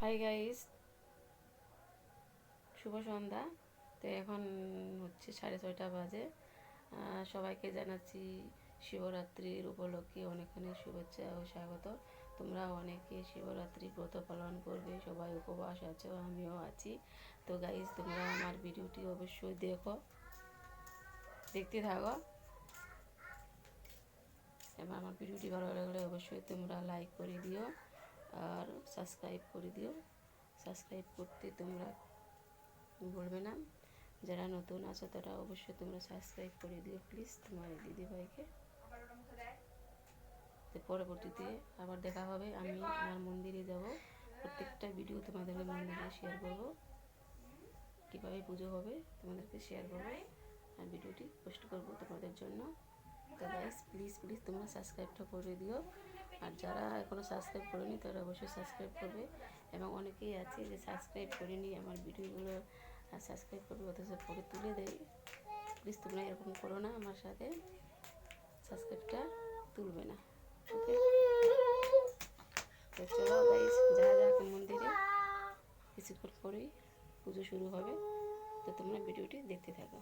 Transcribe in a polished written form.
Hi guys, শুভ সন্ধ্যা। তো এখন হচ্ছে 6:30 বাজে। সবাইকে জানাচ্ছি শিবরাত্রির উপলক্ষে অনেক অনেক শুভেচ্ছা ও স্বাগত। তোমরা অনেকে শিবরাত্রি ব্রত পালন করবে, সবাই উপবাস আছো, আমিও আছি। তো গাইস, তোমরা আমার ভিডিওটি অবশ্যই দেখতে থাকো এবং আমার ভিডিওটি ভালো লাগলে অবশ্যই তোমরা লাইক করে দিও আর সাবস্ক্রাইব করে দিও। সাবস্ক্রাইব করতে তোমরা বলবে না। যারা নতুন আছো তারা অবশ্যই তোমরা সাবস্ক্রাইব করে দিও প্লিজ তোমার দিদিভাইকে। তো পরবর্তীতে আবার দেখা হবে। আমি আমার মন্দিরে যাব, প্রত্যেকটা ভিডিও তোমাদেরকে মন্দিরে শেয়ার করব, কীভাবে পুজো হবে তোমাদেরকে শেয়ার করব আর ভিডিওটি পোস্ট করব তোমাদের জন্য। তো গাইস, প্লিজ প্লিজ তোমরা সাবস্ক্রাইবটা করে দিও। আর যারা এখনও সাবস্ক্রাইব করেনি তারা অবশ্যই সাবস্ক্রাইব করবে। এবং অনেকেই আছে যে সাবস্ক্রাইব করেনি, আমার ভিডিওগুলো সাবস্ক্রাইব করবে অথচ পরে তুলে দেয়। প্লিজ তোমরা এরকম করো না, আমার সাথে সাবস্ক্রাইবটা তুলবে না, ওকে? তো চলো গাইস, যারা যারা মন্দিরে কিছুক্ষণ পরেই পুজো শুরু হবে, তো তোমরা ভিডিওটি দেখতে থাকো।